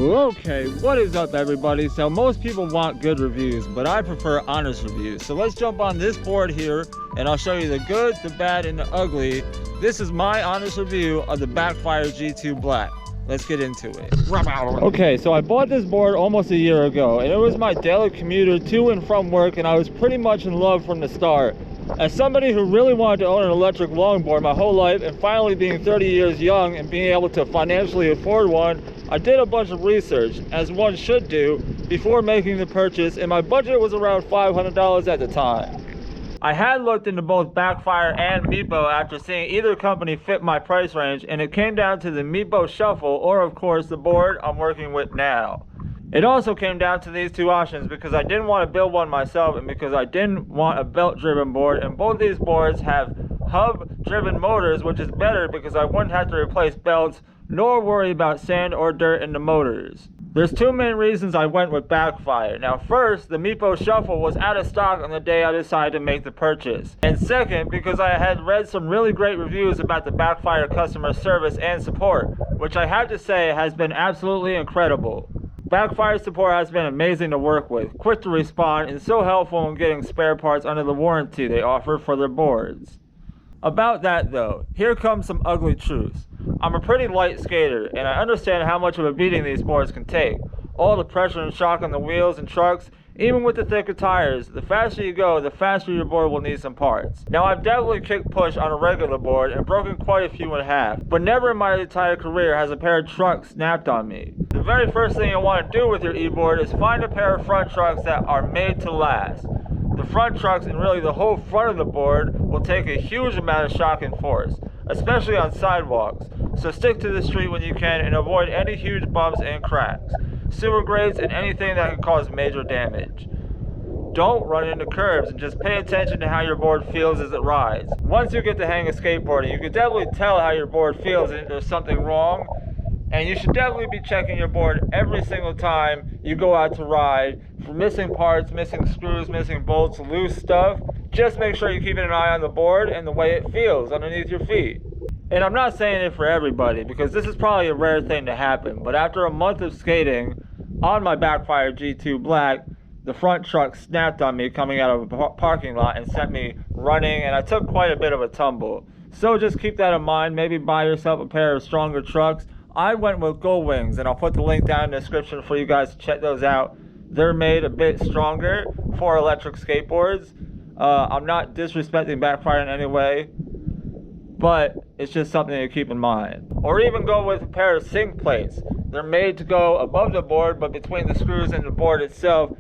Okay, what is up everybody? So most people want good reviews, but I prefer honest reviews. So let's jump on this board here and I'll show you the good, the bad, and the ugly. This is my honest review of the Backfire G2 Black. Let's get into it. Okay, so I bought this board almost a year ago and it was my daily commuter to and from work, and I was pretty much in love from the start. As somebody who really wanted to own an electric longboard my whole life, and finally being 30 years young and being able to financially afford one, I did a bunch of research, as one should do, before making the purchase, and my budget was around $500 at the time. I had looked into both Backfire and Meepo after seeing either company fit my price range, and it came down to the Meepo Shuffle, or of course the board I'm working with now. It also came down to these two options because I didn't want to build one myself and because I didn't want a belt-driven board, and both these boards have hub-driven motors, which is better because I wouldn't have to replace belts nor worry about sand or dirt in the motors. There's two main reasons I went with Backfire. Now first, the Meepo Shuffle was out of stock on the day I decided to make the purchase. And second, because I had read some really great reviews about the Backfire customer service and support, which I have to say has been absolutely incredible. Backfire support has been amazing to work with, quick to respond, and so helpful in getting spare parts under the warranty they offer for their boards. About that though, here comes some ugly truths. I'm a pretty light skater, and I understand how much of a beating these boards can take. All the pressure and shock on the wheels and trucks, even with the thicker tires, the faster you go, the faster your board will need some parts. Now I've definitely kicked push on a regular board and broken quite a few in half, but never in my entire career has a pair of trucks snapped on me. The very first thing you'll want to do with your e-board is find a pair of front trucks that are made to last. The front trucks, and really the whole front of the board, will take a huge amount of shock and force, especially on sidewalks, so stick to the street when you can and avoid any huge bumps and cracks, sewer grates, and anything that can cause major damage. Don't run into curbs, and just pay attention to how your board feels as it rides. Once you get the hang of skateboarding, you can definitely tell how your board feels and if there's something wrong, and you should definitely be checking your board every single time you go out to ride for missing parts, missing screws, missing bolts, loose stuff. Just make sure you're keeping an eye on the board and the way it feels underneath your feet. And I'm not saying it for everybody, because this is probably a rare thing to happen, but after a month of skating on my Backfire G2 Black, the front truck snapped on me coming out of a parking lot and sent me running, and I took quite a bit of a tumble. So just keep that in mind. Maybe buy yourself a pair of stronger trucks. I went with Gold Wings, and I'll put the link down in the description for you guys to check those out. They're made a bit stronger for electric skateboards. I'm not disrespecting Backfire in any way, but it's just something to keep in mind. Or even go with a pair of sink plates. They're made to go above the board, but between the screws and the board itself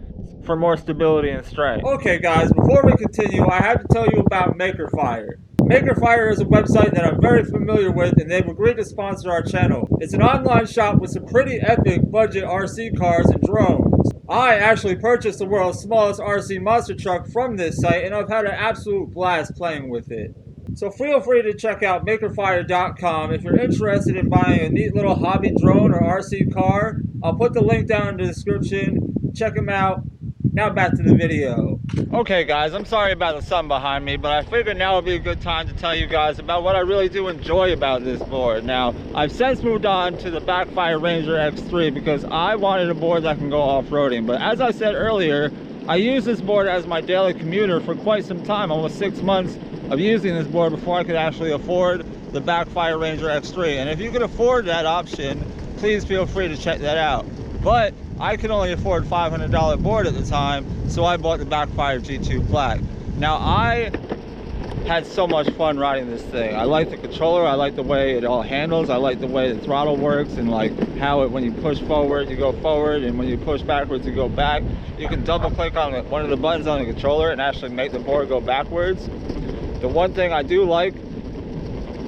for more stability and strength. Okay guys, before we continue, I have to tell you about MakerFire. MakerFire is a website that I'm very familiar with, and they've agreed to sponsor our channel. It's an online shop with some pretty epic budget RC cars and drones. I actually purchased the world's smallest RC monster truck from this site, and I've had an absolute blast playing with it. So feel free to check out MakerFire.com if you're interested in buying a neat little hobby drone or RC car. I'll put the link down in the description. Check them out. Now back to the video. Okay guys, I'm sorry about the sun behind me, but I figured now would be a good time to tell you guys about what I really do enjoy about this board. Now, I've since moved on to the Backfire Ranger X3 because I wanted a board that can go off-roading. But as I said earlier, I used this board as my daily commuter for quite some time, almost 6 months of using this board before I could actually afford the Backfire Ranger X3. And if you can afford that option, please feel free to check that out. But I could only afford $500 board at the time, so I bought the Backfire G2 Black. Now I had so much fun riding this thing. I like the controller, I like the way it all handles, I like the way the throttle works, and like how when you push forward you go forward, and when you push backwards you go back. You can double click on one of the buttons on the controller and actually make the board go backwards. The one thing I do like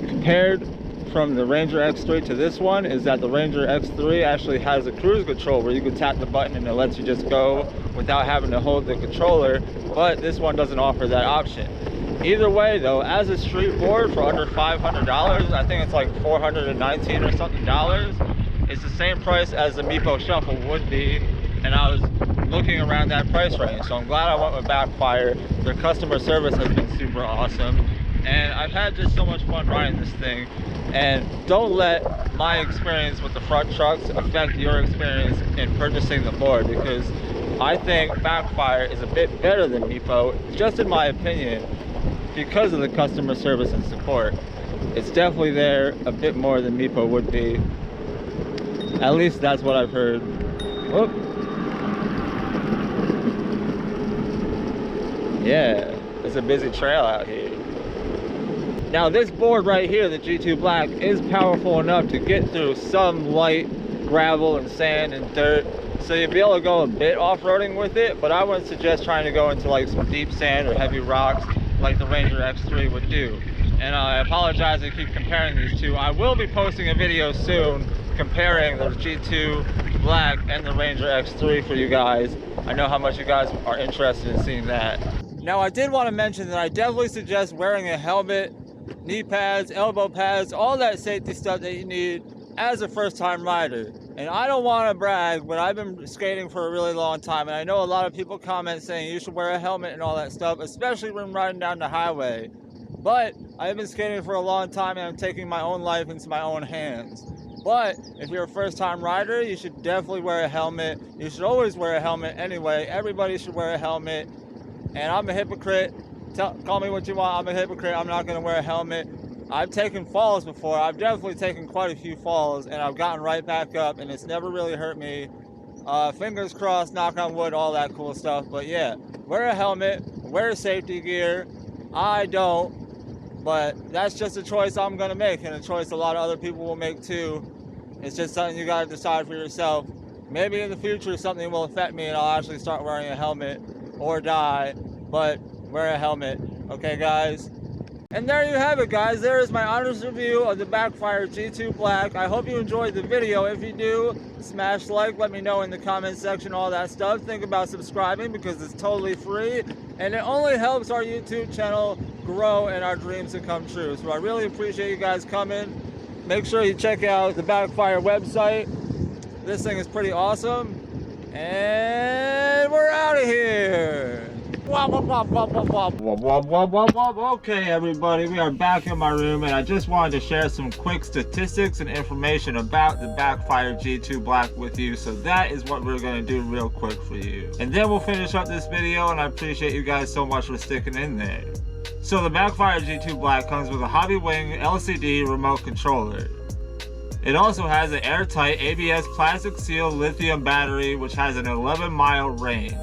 compared from the Ranger X3 to this one is that the Ranger X3 actually has a cruise control where you can tap the button and it lets you just go without having to hold the controller, but this one doesn't offer that option. Either way though, as a street board for under $500, I think it's like $419 or something dollars, it's the same price as the Meepo Shuffle would be, and I was looking around that price range, so I'm glad I went with Backfire. Their customer service has been super awesome. and I've had just so much fun riding this thing. And don't let my experience with the front trucks affect your experience in purchasing the board, because I think Backfire is a bit better than Meepo, just in my opinion, because of the customer service and support. It's definitely there a bit more than Meepo would be. At least that's what I've heard. Whoop. Yeah, it's a busy trail out here. Now this board right here, the G2 Black, is powerful enough to get through some light gravel and sand and dirt. So you'll be able to go a bit off-roading with it, but I wouldn't suggest trying to go into like some deep sand or heavy rocks like the Ranger X3 would do. And I apologize I keep comparing these two. I will be posting a video soon comparing the G2 Black and the Ranger X3 for you guys. I know how much you guys are interested in seeing that. Now I did want to mention that I definitely suggest wearing a helmet, knee pads, elbow pads, all that safety stuff that you need as a first-time rider. And I don't want to brag, but I've been skating for a really long time, and I know a lot of people comment saying you should wear a helmet and all that stuff, especially when riding down the highway. But I've been skating for a long time, and I'm taking my own life into my own hands. But if you're a first-time rider, you should definitely wear a helmet. You should always wear a helmet anyway. Everybody should wear a helmet. And I'm a hypocrite. Call me what you want. I'm a hypocrite. I'm not going to wear a helmet. I've taken falls before. I've definitely taken quite a few falls, and I've gotten right back up, and it's never really hurt me. Fingers crossed, knock on wood, all that cool stuff. But yeah, wear a helmet, wear safety gear. I don't, but that's just a choice I'm going to make, and a choice a lot of other people will make too. It's just something you got to decide for yourself. Maybe in the future something will affect me and I'll actually start wearing a helmet or die, but wear a helmet. Okay, guys? And there you have it, guys. There is my honest review of the Backfire G2 Black. I hope you enjoyed the video. If you do, smash like, let me know in the comment section, all that stuff. Think about subscribing because it's totally free, and it only helps our YouTube channel grow and our dreams to come true. So I really appreciate you guys coming. Make sure you check out the Backfire website. This thing is pretty awesome. And we're out of here. Okay, everybody, we are back in my room, and I just wanted to share some quick statistics and information about the Backfire G2 Black with you. So that is what we're going to do real quick for you. And then we'll finish up this video, and I appreciate you guys so much for sticking in there. So the Backfire G2 Black comes with a Hobby Wing LCD remote controller. It also has an airtight ABS plastic sealed lithium battery which has an 11-mile range.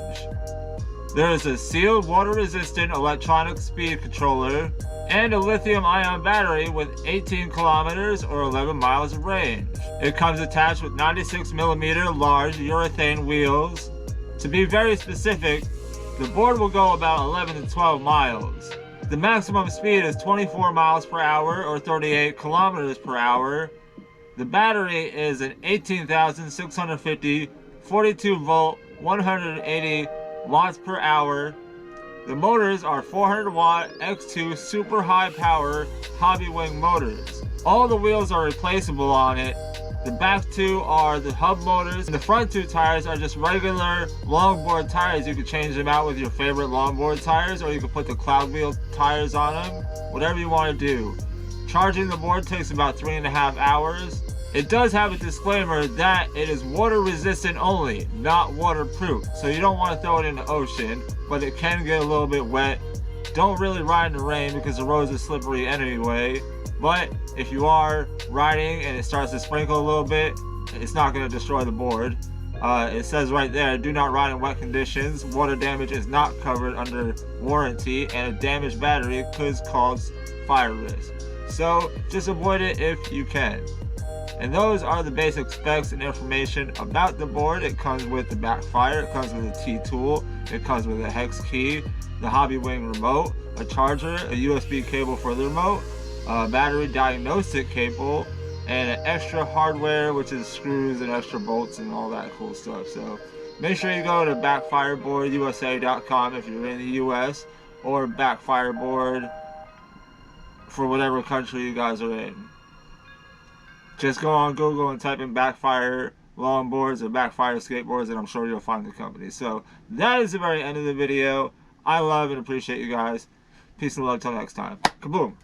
There is a sealed water-resistant electronic speed controller and a lithium-ion battery with 18 kilometers or 11 miles of range. It comes attached with 96mm large urethane wheels. To be very specific, the board will go about 11 to 12 miles. The maximum speed is 24 miles per hour or 38 kilometers per hour. The battery is an 18,650 42 volt 180 watts per hour. The motors are 400 watt X2 super high power Hobby Wing motors. All the wheels are replaceable on it. The back two are the hub motors, and the front two tires are just regular Longboard tires. You can change them out with your favorite Longboard tires, or you can put the cloud wheel tires on them, whatever you want to do. Charging the board takes about 3.5 hours. It does have a disclaimer that it is water resistant only, not waterproof. So you don't want to throw it in the ocean, but it can get a little bit wet. Don't really ride in the rain because the roads are slippery anyway. But if you are riding and it starts to sprinkle a little bit, it's not going to destroy the board. It says right there, do not ride in wet conditions. Water damage is not covered under warranty, and a damaged battery could cause fire risk. So just avoid it if you can. And those are the basic specs and information about the board. It comes with the Backfire, it comes with a T-tool, it comes with a hex key, the Hobby Wing remote, a charger, a USB cable for the remote, a battery diagnostic cable, and an extra hardware, which is screws and extra bolts and all that cool stuff. So make sure you go to backfireboardusa.com if you're in the US, or Backfireboard for whatever country you guys are in. Just go on Google and type in Backfire longboards or Backfire skateboards, and I'm sure you'll find the company. So that is the very end of the video. I love and appreciate you guys. Peace and love till next time. Kaboom.